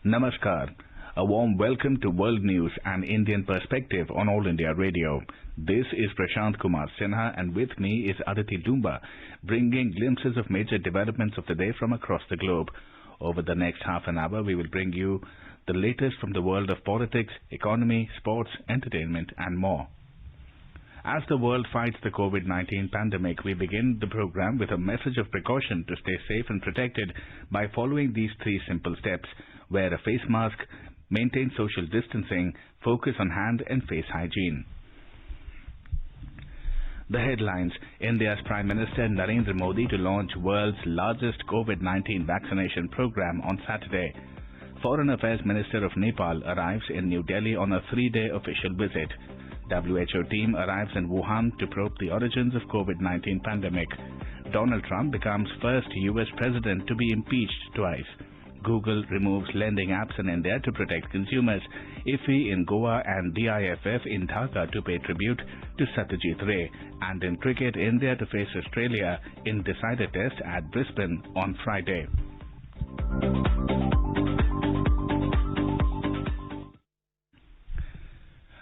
Namaskar. A warm welcome to World News and Indian Perspective on All India Radio. This is Prashant Kumar Sinha and with me is Aditi Dumba, bringing glimpses of major developments of the day from across the globe. Over the next half an hour, we will bring you the latest from the world of politics, economy, sports, entertainment and more. As the world fights the COVID-19 pandemic, we begin the program with a message of precaution to stay safe and protected by following these three simple steps. Wear a face mask, maintain social distancing, focus on hand and face hygiene. The headlines: India's Prime Minister Narendra Modi to launch world's largest COVID-19 vaccination program on Saturday. Foreign Affairs Minister of Nepal arrives in New Delhi on a 3-day official visit. WHO team arrives in Wuhan to probe the origins of COVID-19 pandemic. Donald Trump becomes first US president to be impeached twice. Google removes lending apps in India to protect consumers. IFFI in Goa and DIFF in Dhaka to pay tribute to Satyajit Ray. And in cricket, India to face Australia in decider test at Brisbane on Friday.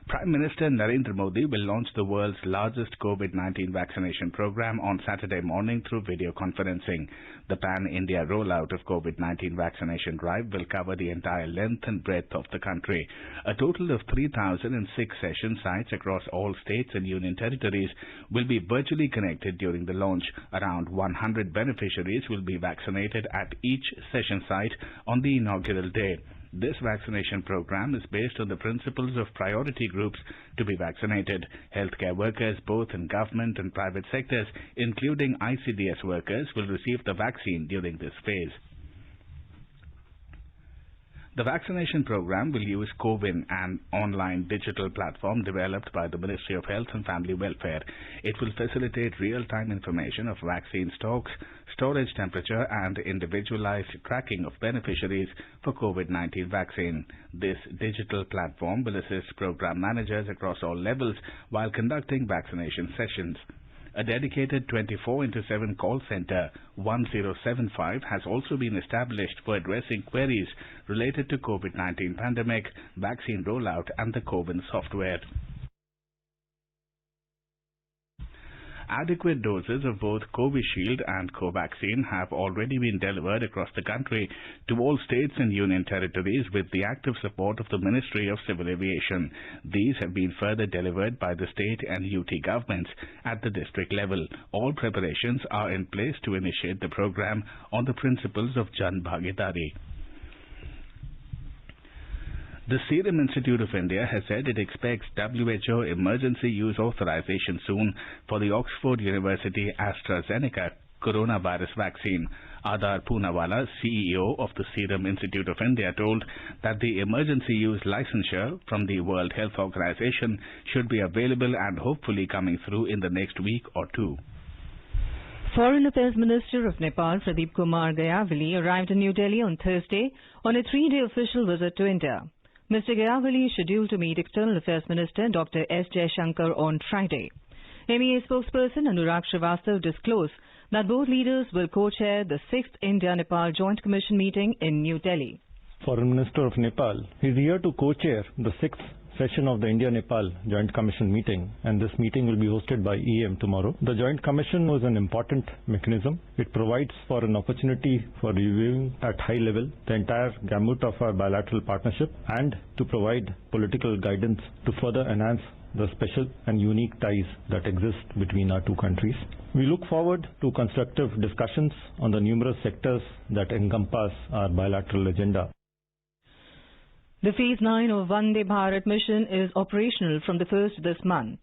Prime Minister Narendra Modi will launch the world's largest COVID-19 vaccination program on Saturday morning through video conferencing. The pan-India rollout of COVID-19 vaccination drive will cover the entire length and breadth of the country. A total of 3,006 session sites across all states and union territories will be virtually connected during the launch. Around 100 beneficiaries will be vaccinated at each session site on the inaugural day. This vaccination program is based on the principles of priority groups to be vaccinated. Healthcare workers, both in government and private sectors, including ICDS workers, will receive the vaccine during this phase. The vaccination program will use CoWIN, an online digital platform developed by the Ministry of Health and Family Welfare. It will facilitate real-time information of vaccine stocks, storage temperature and individualized tracking of beneficiaries for COVID-19 vaccine. This digital platform will assist program managers across all levels while conducting vaccination sessions. A dedicated 24/7 call center 1075 has also been established for addressing queries related to COVID-19 pandemic, vaccine rollout and the CoWIN software. Adequate doses of both Covishield and Covaxin have already been delivered across the country to all states and union territories with the active support of the Ministry of Civil Aviation. These have been further delivered by the state and UT governments at the district level. All preparations are in place to initiate the program on the principles of Jan Bhagidari. The Serum Institute of India has said it expects WHO emergency use authorization soon for the Oxford University AstraZeneca coronavirus vaccine. Adar Poonawala, CEO of the Serum Institute of India, told that the emergency use licensure from the World Health Organization should be available and hopefully coming through in the next week or two. Foreign Affairs Minister of Nepal, Pradeep Kumar Gayavali, arrived in New Delhi on Thursday on a 3-day official visit to India. Mr. Gayavali is scheduled to meet External Affairs Minister Dr. S. Jaishankar on Friday. MEA spokesperson Anurag Srivastava disclosed that both leaders will co-chair the 6th India-Nepal Joint Commission meeting in New Delhi. Foreign Minister of Nepal is here to co-chair the 6th session of the India-Nepal Joint Commission meeting, and this meeting will be hosted by EM tomorrow. The Joint Commission was an important mechanism. It provides for an opportunity for reviewing at high level the entire gamut of our bilateral partnership and to provide political guidance to further enhance the special and unique ties that exist between our two countries. We look forward to constructive discussions on the numerous sectors that encompass our bilateral agenda. The Phase 9 of Vande Bharat mission is operational from the 1st this month.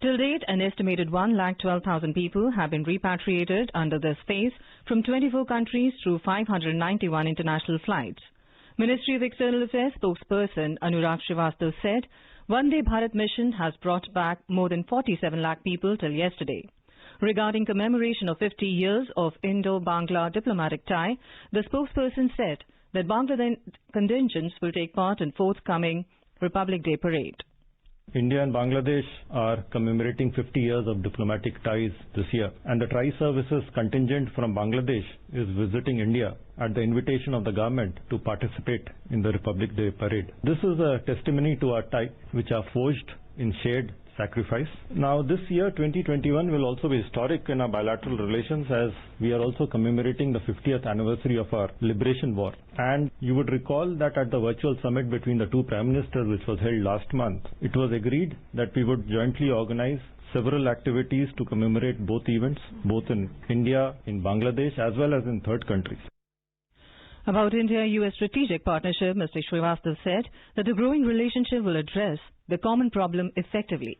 Till date, an estimated 1,12,000 people have been repatriated under this phase from 24 countries through 591 international flights. Ministry of External Affairs spokesperson Anurag Srivastava said Vande Bharat mission has brought back more than 47 lakh people till yesterday. Regarding commemoration of 50 years of Indo-Bangla diplomatic tie, the spokesperson said that Bangladesh contingents will take part in forthcoming Republic Day parade. India and Bangladesh are commemorating 50 years of diplomatic ties this year, and the Tri-Services contingent from Bangladesh is visiting India at the invitation of the government to participate in the Republic Day parade. This is a testimony to our ties, which are forged in shared sacrifice. Now, this year 2021 will also be historic in our bilateral relations, as we are also commemorating the 50th anniversary of our liberation war. And you would recall that at the virtual summit between the two prime ministers, which was held last month, it was agreed that we would jointly organize several activities to commemorate both events, both in India, in Bangladesh, as well as in third countries. About India-US strategic partnership, Mr. Srivastava said that the growing relationship will address the common problem effectively.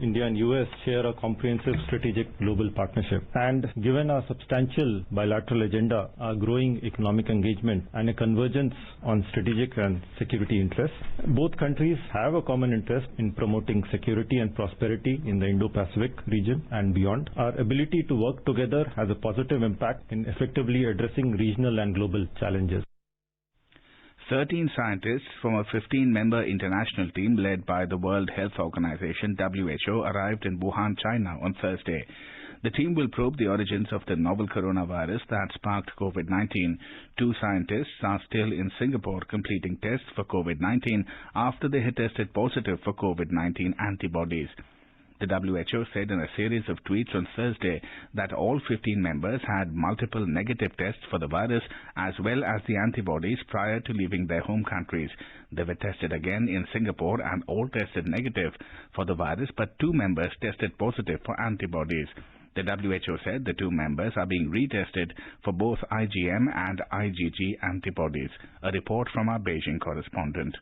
India and US share a comprehensive strategic global partnership, and given our substantial bilateral agenda, our growing economic engagement and a convergence on strategic and security interests, both countries have a common interest in promoting security and prosperity in the Indo-Pacific region and beyond. Our ability to work together has a positive impact in effectively addressing regional and global challenges. 13 scientists from a 15-member international team led by the World Health Organization (WHO) arrived in Wuhan, China on Thursday. The team will probe the origins of the novel coronavirus that sparked COVID-19. 2 scientists are still in Singapore completing tests for COVID-19 after they had tested positive for COVID-19 antibodies. The WHO said in a series of tweets on Thursday that all 15 members had multiple negative tests for the virus as well as the antibodies prior to leaving their home countries. They were tested again in Singapore and all tested negative for the virus, but 2 members tested positive for antibodies. The WHO said the 2 members are being retested for both IgM and IgG antibodies. A report from our Beijing correspondent.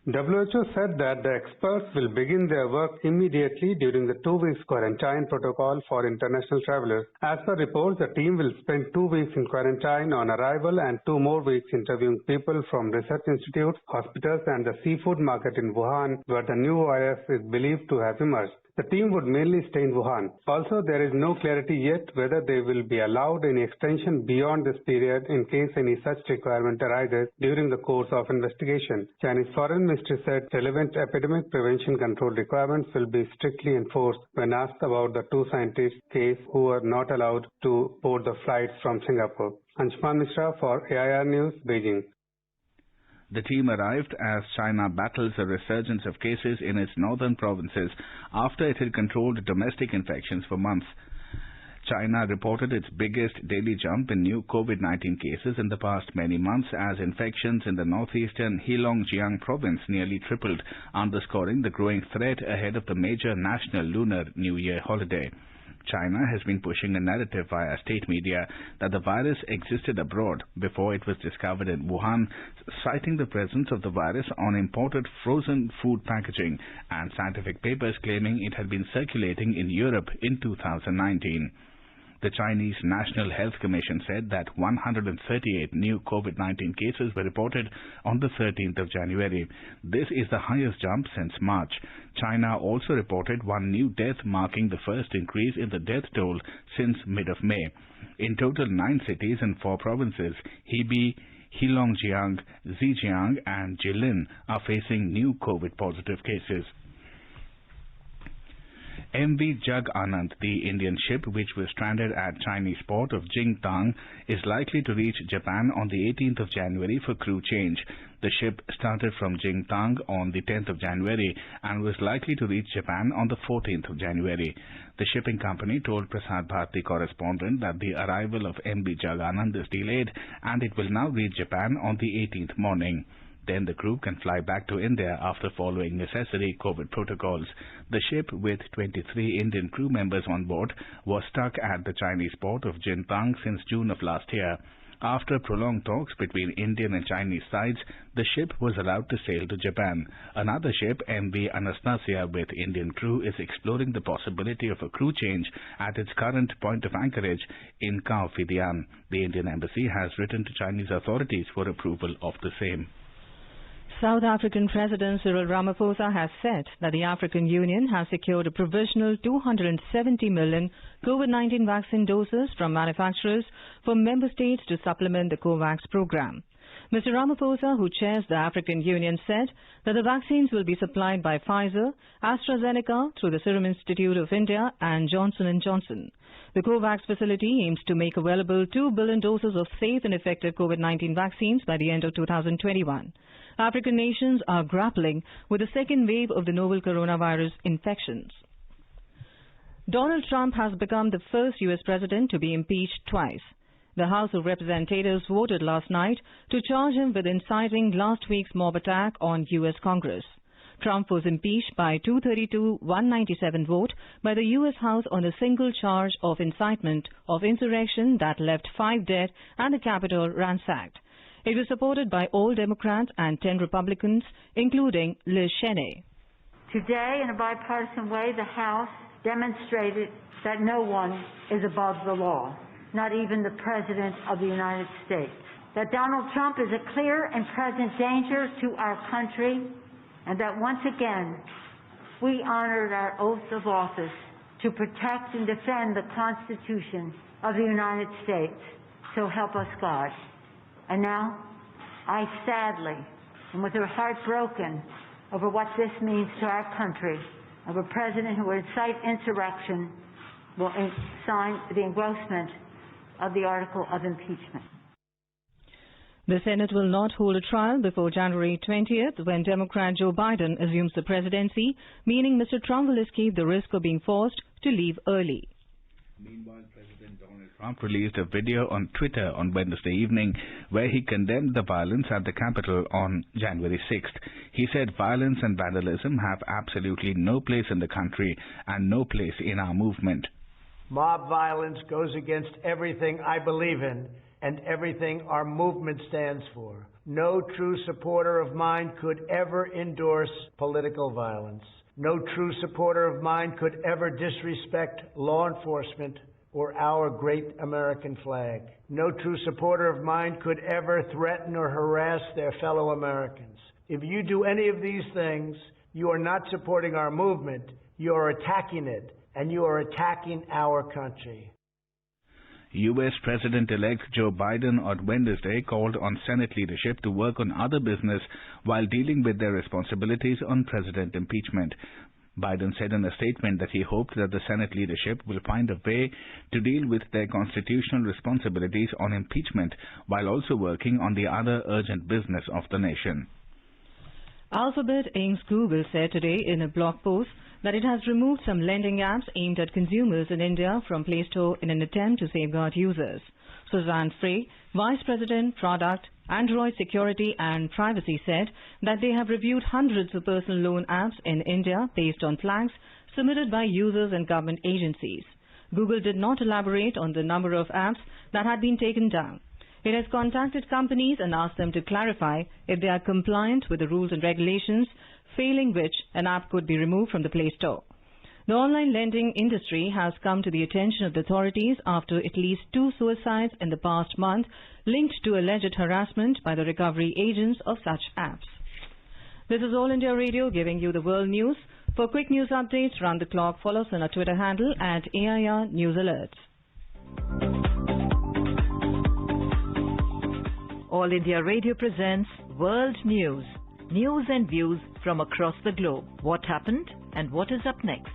WHO said that the experts will begin their work immediately during the 2 weeks quarantine protocol for international travelers. As per reports, the team will spend 2 weeks in quarantine on arrival and 2 more weeks interviewing people from research institutes, hospitals and the seafood market in Wuhan, where the new virus is believed to have emerged. The team would mainly stay in Wuhan. Also, there is no clarity yet whether they will be allowed any extension beyond this period in case any such requirement arises during the course of investigation. Chinese Foreign Ministry said relevant epidemic prevention control requirements will be strictly enforced when asked about the 2 scientists' case who were not allowed to board the flights from Singapore. Anshuman Mishra for AIR News, Beijing. The team arrived as China battles a resurgence of cases in its northern provinces after it had controlled domestic infections for months. China reported its biggest daily jump in new COVID-19 cases in the past many months as infections in the northeastern Heilongjiang province nearly tripled, underscoring the growing threat ahead of the major national Lunar New Year holiday. China has been pushing a narrative via state media that the virus existed abroad before it was discovered in Wuhan, citing the presence of the virus on imported frozen food packaging and scientific papers claiming it had been circulating in Europe in 2019. The Chinese National Health Commission said that 138 new COVID-19 cases were reported on the 13th of January. This is the highest jump since March. China also reported 1 new death, marking the first increase in the death toll since mid of May. In total, 9 cities and 4 provinces, Hebei, Heilongjiang, Zhejiang and Jilin, are facing new COVID-positive cases. MV Jug Anand, the Indian ship which was stranded at Chinese port of Jingtang, is likely to reach Japan on the 18th of January for crew change. The ship started from Jingtang on the 10th of January and was likely to reach Japan on the 14th of January. The shipping company told Prasar Bharati correspondent that the arrival of MV Jug Anand is delayed and it will now reach Japan on the 18th morning. Then the crew can fly back to India after following necessary COVID protocols. The ship, with 23 Indian crew members on board, was stuck at the Chinese port of Jingtang since June of last year. After prolonged talks between Indian and Chinese sides, the ship was allowed to sail to Japan. Another ship, MV Anastasia, with Indian crew, is exploring the possibility of a crew change at its current point of anchorage in Khao Phi-Dian. The Indian embassy has written to Chinese authorities for approval of the same. South African President Cyril Ramaphosa has said that the African Union has secured a provisional 270 million COVID-19 vaccine doses from manufacturers for member states to supplement the COVAX program. Mr. Ramaphosa, who chairs the African Union, said that the vaccines will be supplied by Pfizer, AstraZeneca through the Serum Institute of India and Johnson & Johnson. The COVAX facility aims to make available 2 billion doses of safe and effective COVID-19 vaccines by the end of 2021. African nations are grappling with the second wave of the novel coronavirus infections. Donald Trump has become the first U.S. president to be impeached twice. The House of Representatives voted last night to charge him with inciting last week's mob attack on U.S. Congress. Trump was impeached by 232-197 vote by the U.S. House on a single charge of incitement of insurrection that left 5 dead and the Capitol ransacked. It was supported by all Democrats and 10 Republicans, including Liz Cheney. Today, in a bipartisan way, the House demonstrated that no one is above the law, not even the President of the United States. That Donald Trump is a clear and present danger to our country, and that once again, we honored our oath of office to protect and defend the Constitution of the United States. So help us God. And now, I sadly, and with her heart broken over what this means to our country, of a president who will incite insurrection, will sign the engrossment of the article of impeachment. The Senate will not hold a trial before January 20th when Democrat Joe Biden assumes the presidency, meaning Mr. Trump will escape the risk of being forced to leave early. Meanwhile, President Donald Trump released a video on Twitter on Wednesday evening where he condemned the violence at the Capitol on January 6th. He said violence and vandalism have absolutely no place in the country and no place in our movement. Mob violence goes against everything I believe in and everything our movement stands for. No true supporter of mine could ever endorse political violence. No true supporter of mine could ever disrespect law enforcement or our great American flag. No true supporter of mine could ever threaten or harass their fellow Americans. If you do any of these things, you are not supporting our movement, you are attacking it, and you are attacking our country. U.S. President-elect Joe Biden on Wednesday called on Senate leadership to work on other business while dealing with their responsibilities on president impeachment. Biden said in a statement that he hoped that the Senate leadership will find a way to deal with their constitutional responsibilities on impeachment while also working on the other urgent business of the nation. Alphabet Inc.'s Google said today in a blog post that it has removed some lending apps aimed at consumers in India from Play Store in an attempt to safeguard users. Suzanne Frey, Vice President, Product, Android Security and Privacy, said that they have reviewed hundreds of personal loan apps in India based on flags submitted by users and government agencies. Google did not elaborate on the number of apps that had been taken down. It has contacted companies and asked them to clarify if they are compliant with the rules and regulations, failing which an app could be removed from the Play Store. The online lending industry has come to the attention of the authorities after at least 2 suicides in the past month linked to alleged harassment by the recovery agents of such apps. This is All India Radio giving you the world news. For quick news updates round the clock, follow us on our Twitter handle at AIR News Alerts. All India Radio presents World News. News and views from across the globe. What happened and what is up next?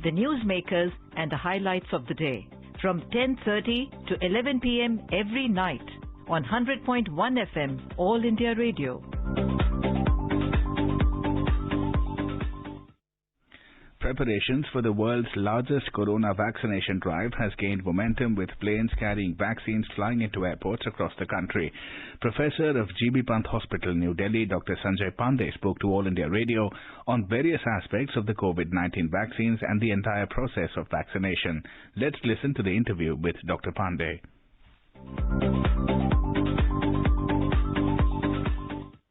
The newsmakers and the highlights of the day. From 10:30 to 11 p.m. every night on 100.1 FM, All India Radio. Preparations for the world's largest corona vaccination drive has gained momentum with planes carrying vaccines flying into airports across the country. Professor of GB Pant Hospital, New Delhi, Dr. Sanjay Pandey spoke to All India Radio on various aspects of the COVID-19 vaccines and the entire process of vaccination. Let's listen to the interview with Dr. Pandey.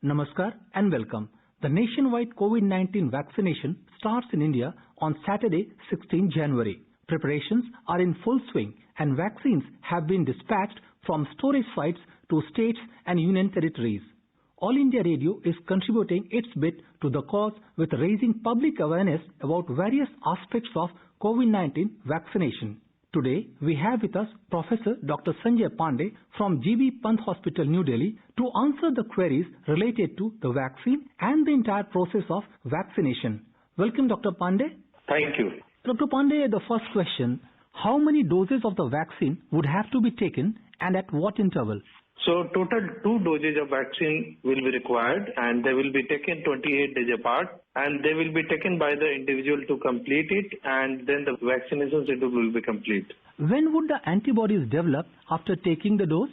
Namaskar and welcome. The nationwide COVID-19 vaccination starts in India on Saturday, 16 January. Preparations are in full swing and vaccines have been dispatched from storage sites to states and union territories. All India Radio is contributing its bit to the cause with raising public awareness about various aspects of COVID-19 vaccination. Today, we have with us Professor Dr. Sanjay Pandey from GB Pant Hospital, New Delhi, to answer the queries related to the vaccine and the entire process of vaccination. Welcome, Dr. Pandey. Thank you. Dr. Pandey, the first question, how many doses of the vaccine would have to be taken and at what interval? So total 2 doses of vaccine will be required and they will be taken 28 days apart and they will be taken by the individual to complete it and then the vaccination schedule will be complete. When would the antibodies develop after taking the dose?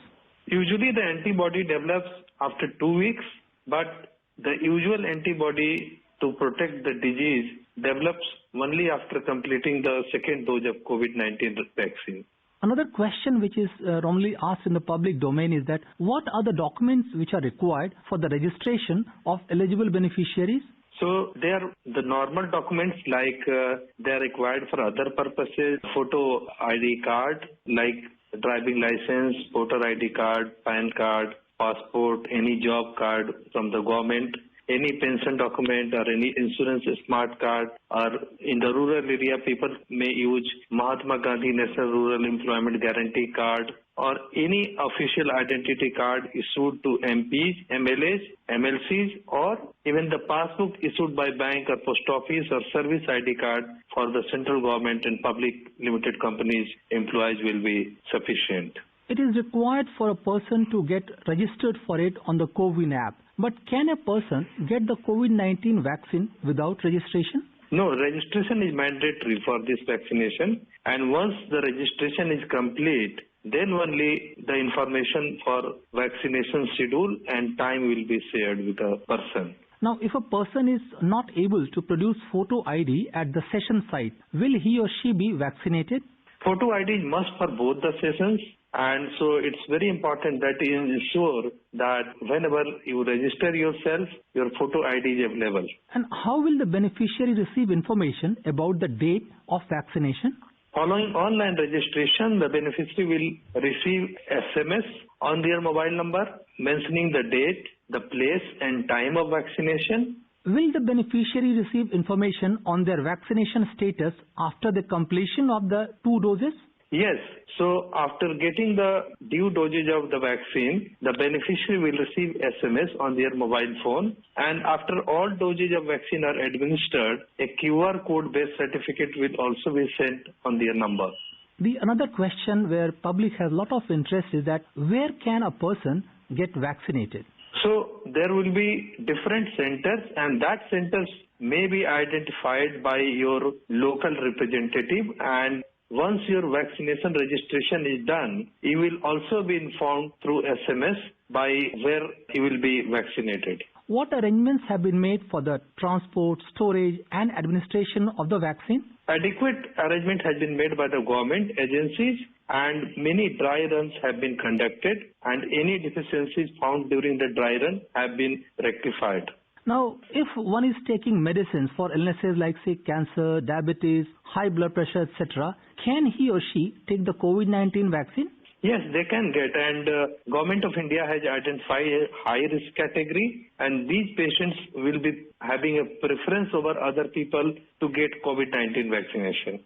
Usually the antibody develops after 2 weeks, but the usual antibody to protect the disease develops only after completing the second dose of COVID-19 vaccine. Another question which is normally asked in the public domain is that what are the documents which are required for the registration of eligible beneficiaries? So they are the normal documents like they are required for other purposes, photo ID card like driving license, voter ID card, PAN card, passport, any job card from the government, any pension document or any insurance smart card, or in the rural area people may use Mahatma Gandhi National Rural Employment Guarantee Card or any official identity card issued to MPs, MLAs, MLCs, or even the passbook issued by bank or post office or service ID card for the central government and public limited companies employees will be sufficient. It is required for a person to get registered for it on the CoWIN app. But can a person get the COVID-19 vaccine without registration? No, registration is mandatory for this vaccination, and once the registration is complete, then only the information for vaccination schedule and time will be shared with the person. Now, if a person is not able to produce photo ID at the session site, will he or she be vaccinated? Photo ID is must for both the sessions. And so it's very important that you ensure that whenever you register yourself, your photo ID is available. And how will the beneficiary receive information about the date of vaccination? Following online registration, the beneficiary will receive SMS on their mobile number mentioning the date, the place and time of vaccination. Will the beneficiary receive information on their vaccination status after the completion of the 2 doses? Yes. So after getting the due dosage of the vaccine, the beneficiary will receive SMS on their mobile phone, and after all dosage of vaccine are administered, a QR code based certificate will also be sent on their number. The another question where public has a lot of interest is that where can a person get vaccinated? So there will be different centers, and that centers may be identified by your local representative, and once your vaccination registration is done, you will also be informed through SMS by where you will be vaccinated. What arrangements have been made for the transport, storage and administration of the vaccine? Adequate arrangement has been made by the government agencies and many dry runs have been conducted and any deficiencies found during the dry run have been rectified. Now, if one is taking medicines for illnesses like, say, cancer, diabetes, high blood pressure, etc., can he or she take the COVID-19 vaccine? Yes, they can get, and Government of India has identified a high-risk category, and these patients will be having a preference over other people to get COVID-19 vaccination.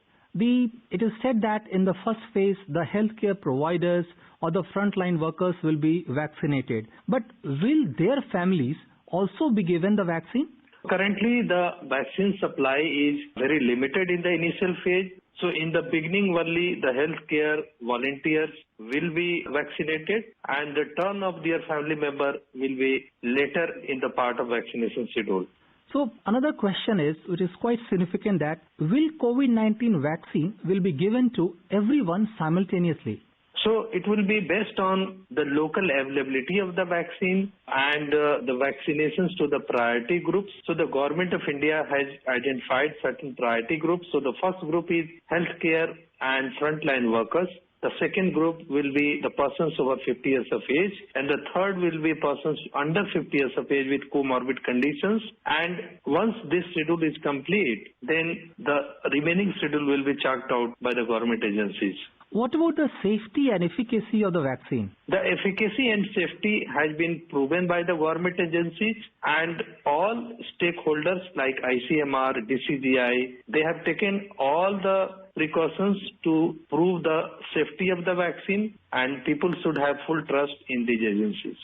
It is said that in the first phase, the healthcare providers or the frontline workers will be vaccinated. But will their families also be given the vaccine? Currently, the vaccine supply is very limited in the initial phase. So in the beginning only, the healthcare volunteers will be vaccinated and the turn of their family member will be later in the part of vaccination schedule. So another question is, which is quite significant, that will COVID-19 vaccine will be given to everyone simultaneously? So it will be based on the local availability of the vaccine and the vaccinations to the priority groups. So the Government of India has identified certain priority groups. So the first group is healthcare and frontline workers. The second group will be the persons over 50 years of age, and the third will be persons under 50 years of age with comorbid conditions. And once this schedule is complete, then the remaining schedule will be chalked out by the government agencies. What about the safety and efficacy of the vaccine? The efficacy and safety has been proven by the government agencies, and all stakeholders like ICMR, DCGI, they have taken all the precautions to prove the safety of the vaccine, and people should have full trust in these agencies.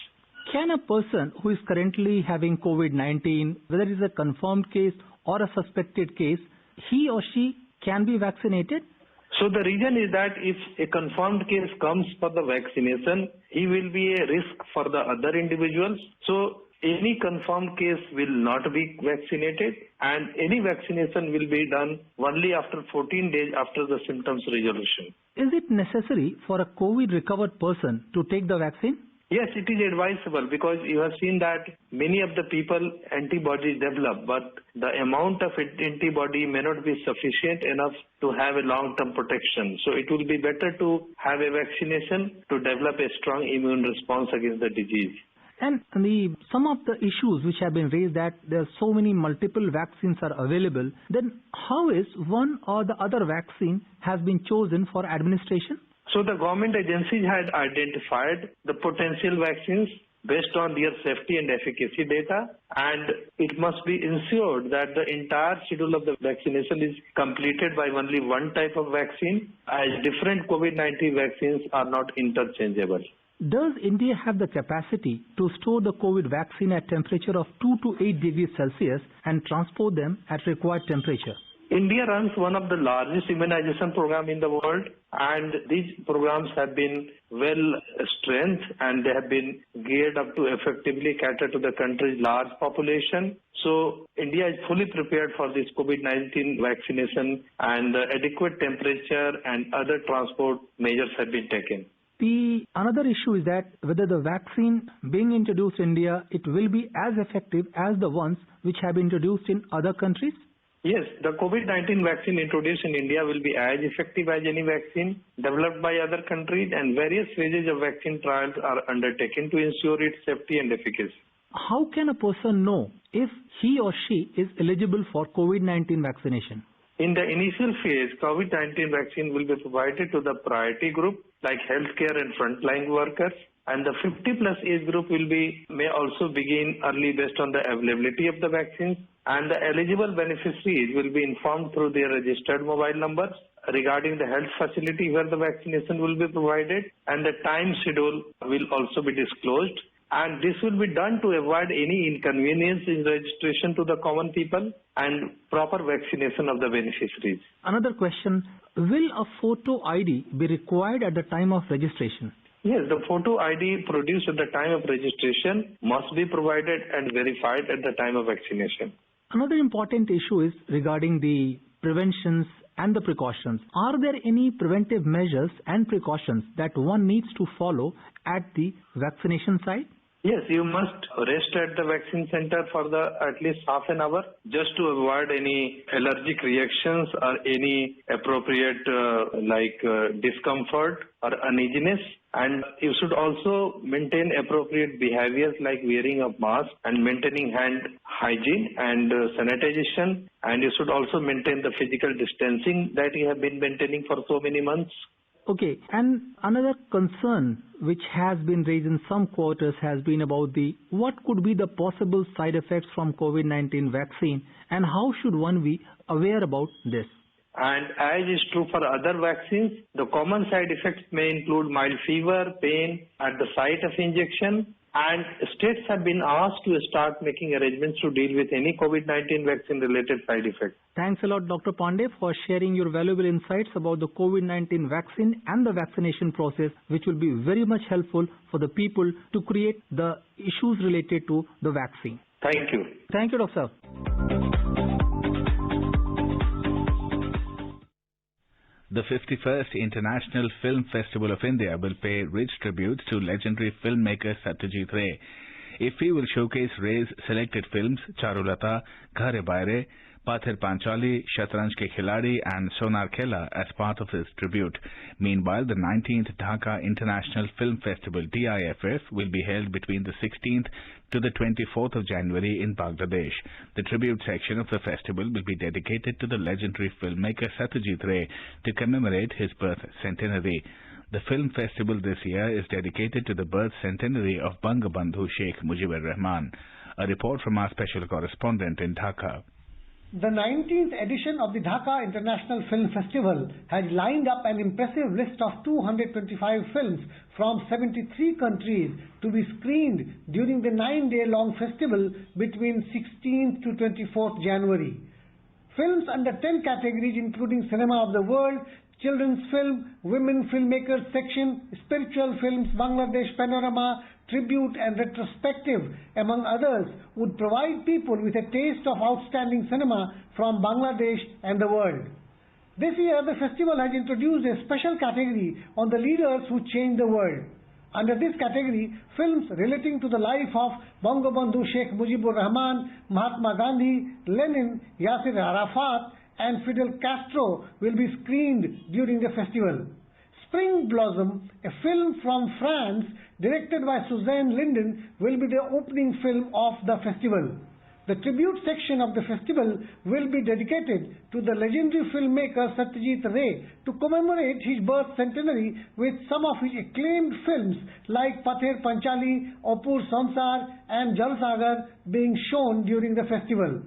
Can a person who is currently having COVID-19, whether it is a confirmed case or a suspected case, he or she can be vaccinated? So the reason is that if a confirmed case comes for the vaccination, he will be a risk for the other individuals. So any confirmed case will not be vaccinated, and any vaccination will be done only after 14 days after the symptoms resolution. Is it necessary for a COVID recovered person to take the vaccine? Yes, it is advisable, because you have seen that many of the people antibodies develop, but the amount of antibody may not be sufficient enough to have a long-term protection. So it will be better to have a vaccination to develop a strong immune response against the disease. And some of the issues which have been raised, that there are so many multiple vaccines are available, then how is one or the other vaccine has been chosen for administration? So the government agencies had identified the potential vaccines based on their safety and efficacy data, and it must be ensured that the entire schedule of the vaccination is completed by only one type of vaccine, as different COVID-19 vaccines are not interchangeable. Does India have the capacity to store the COVID vaccine at temperature of 2 to 8 degrees Celsius and transport them at required temperature? India runs one of the largest immunization programs in the world, and these programs have been well strengthened and they have been geared up to effectively cater to the country's large population. So India is fully prepared for this COVID-19 vaccination, and adequate temperature and other transport measures have been taken. Another issue is that whether the vaccine being introduced in India, it will be as effective as the ones which have been introduced in other countries? Yes, the COVID-19 vaccine introduced in India will be as effective as any vaccine developed by other countries, and various phases of vaccine trials are undertaken to ensure its safety and efficacy. How can a person know if he or she is eligible for COVID-19 vaccination? In the initial phase, COVID-19 vaccine will be provided to the priority group like healthcare and frontline workers, and the 50+ age group may also begin early based on the availability of the vaccines, and the eligible beneficiaries will be informed through their registered mobile numbers regarding the health facility where the vaccination will be provided, and the time schedule will also be disclosed. And this will be done to avoid any inconvenience in registration to the common people and proper vaccination of the beneficiaries. Another question, will a photo ID be required at the time of registration? Yes, the photo ID produced at the time of registration must be provided and verified at the time of vaccination. Another important issue is regarding the preventions and the precautions. Are there any preventive measures and precautions that one needs to follow at the vaccination site? Yes, you must rest at the vaccine center for at least half an hour just to avoid any allergic reactions or any appropriate discomfort or uneasiness. And you should also maintain appropriate behaviors like wearing a mask and maintaining hand hygiene and sanitization. And you should also maintain the physical distancing that you have been maintaining for so many months. Okay, and another concern which has been raised in some quarters has been about what could be the possible side effects from COVID-19 vaccine, and how should one be aware about this? And as is true for other vaccines, the common side effects may include mild fever, pain at the site of injection, and states have been asked to start making arrangements to deal with any COVID-19 vaccine-related side effects. Thanks a lot, Dr. Pandey, for sharing your valuable insights about the COVID-19 vaccine and the vaccination process, which will be very much helpful for the people to create the issues related to the vaccine. Thank you. Thank you, Doctor. The 51st International Film Festival of India will pay rich tributes to legendary filmmaker Satyajit Ray. IFFI will showcase Ray's selected films Charulata, Ghar-e-Baire, Pathir Panchali, Shatranj Ke Khiladi and Sonar Khela as part of his tribute. Meanwhile, the 19th Dhaka International Film Festival DIFF will be held between the 16th to the 24th of January in Bangladesh. The tribute section of the festival will be dedicated to the legendary filmmaker Satyajit Ray to commemorate his birth centenary. The film festival this year is dedicated to the birth centenary of Bangabandhu Sheikh Mujibur Rahman. A report from our special correspondent in Dhaka. The 19th edition of the Dhaka International Film Festival has lined up an impressive list of 225 films from 73 countries to be screened during the 9-day-long festival between 16th to 24th January. Films under 10 categories including Cinema of the World, Children's Film, Women Filmmakers Section, Spiritual Films, Bangladesh Panorama, Tribute and Retrospective, among others, would provide people with a taste of outstanding cinema from Bangladesh and the world. This year, the festival has introduced a special category on the leaders who changed the world. Under this category, films relating to the life of Bangabandhu Sheikh Mujibur Rahman, Mahatma Gandhi, Lenin, Yasir Arafat, and Fidel Castro will be screened during the festival. Spring Blossom, a film from France directed by Suzanne Linden, will be the opening film of the festival. The tribute section of the festival will be dedicated to the legendary filmmaker Satyajit Ray to commemorate his birth centenary, with some of his acclaimed films like Pathir Panchali, Apur Sansar and Jal Sagar being shown during the festival.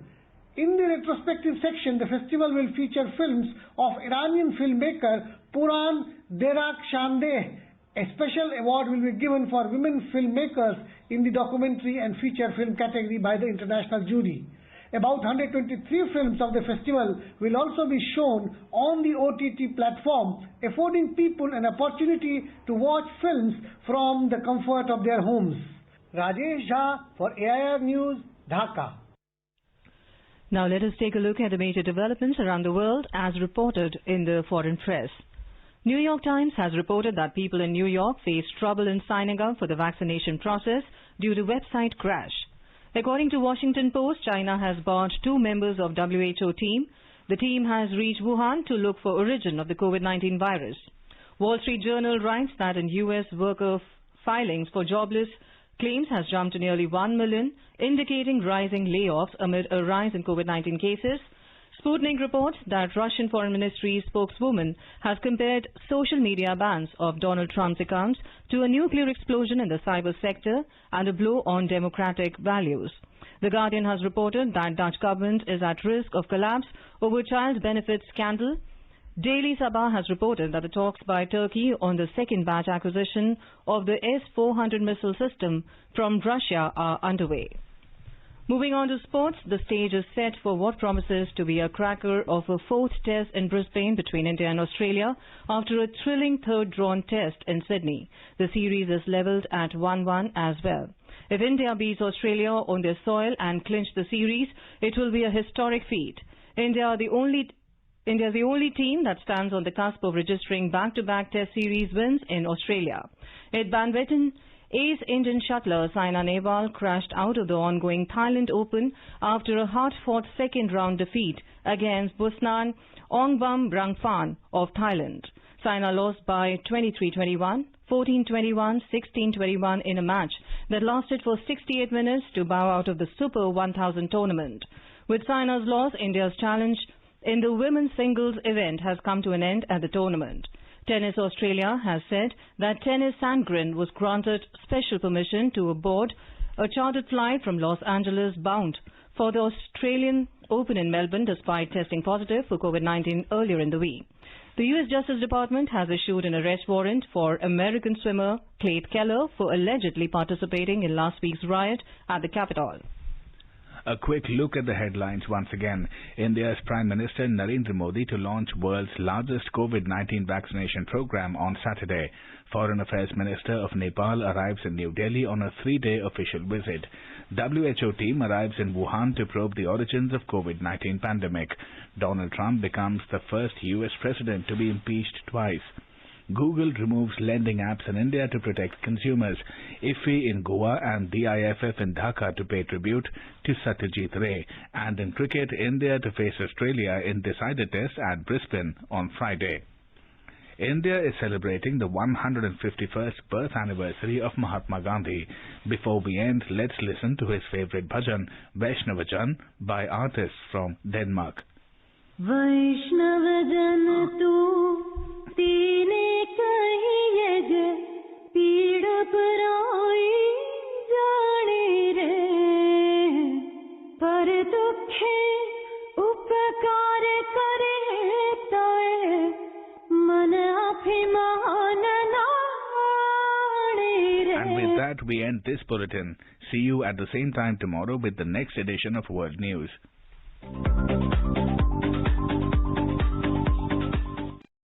In the retrospective section, the festival will feature films of Iranian filmmaker Puran Derakshande. A special award will be given for women filmmakers in the documentary and feature film category by the international jury. About 123 films of the festival will also be shown on the OTT platform, affording people an opportunity to watch films from the comfort of their homes. Rajesh Jha for AIR News, Dhaka. Now let us take a look at the major developments around the world as reported in the foreign press. New York Times has reported that people in New York face trouble in signing up for the vaccination process due to website crash. According to Washington Post, China has barred 2 members of WHO team. The team has reached Wuhan to look for origin of the COVID-19 virus. Wall Street Journal writes that in U.S. worker filings for jobless claims has jumped to nearly 1 million, indicating rising layoffs amid a rise in COVID-19 cases. Sputnik reports that Russian Foreign Ministry spokeswoman has compared social media bans of Donald Trump's accounts to a nuclear explosion in the cyber sector and a blow on democratic values. The Guardian has reported that Dutch government is at risk of collapse over child benefits scandal. Daily Sabah has reported that the talks by Turkey on the second batch acquisition of the S-400 missile system from Russia are underway. Moving on to sports, the stage is set for what promises to be a cracker of a 4th test in Brisbane between India and Australia after a thrilling third drawn test in Sydney. The series is levelled at 1-1 as well. If India beats Australia on their soil and clinch the series, it will be a historic feat. India is the only team that stands on the cusp of registering back-to-back test series wins in Australia. At Banwettan, ace Indian shuttler Saina Nehwal crashed out of the ongoing Thailand Open after a hard-fought second-round defeat against Busnan Ongbam Rangphan of Thailand. Saina lost by 23-21, 14-21, 16-21 in a match that lasted for 68 minutes to bow out of the Super 1000 tournament. With Saina's loss, India's challenge in the women's singles event has come to an end at the tournament. Tennis Australia has said that Tennis Sandgren was granted special permission to board a chartered flight from Los Angeles bound for the Australian Open in Melbourne despite testing positive for COVID-19 earlier in the week. The U.S. Justice Department has issued an arrest warrant for American swimmer Clayton Keller for allegedly participating in last week's riot at the Capitol. A quick look at the headlines once again. India's Prime Minister Narendra Modi to launch world's largest COVID-19 vaccination program on Saturday. Foreign Affairs Minister of Nepal arrives in New Delhi on a 3-day official visit. WHO team arrives in Wuhan to probe the origins of COVID-19 pandemic. Donald Trump becomes the first U.S. president to be impeached twice. Google removes lending apps in India to protect consumers. IFFI in Goa and DIFF in Dhaka to pay tribute to Satyajit Ray. And in cricket, India to face Australia in decider test at Brisbane on Friday. India is celebrating the 151st birth anniversary of Mahatma Gandhi. Before we end, let's listen to his favorite bhajan, Vaishnava Jan, by artists from Denmark. Vaishnava Jan tu tine kahi yaj peeda parai jaane re par dukhe upakar kare tae man abhiman naane re. And with that, we end this bulletin. See you at the same time tomorrow with the next edition of World News.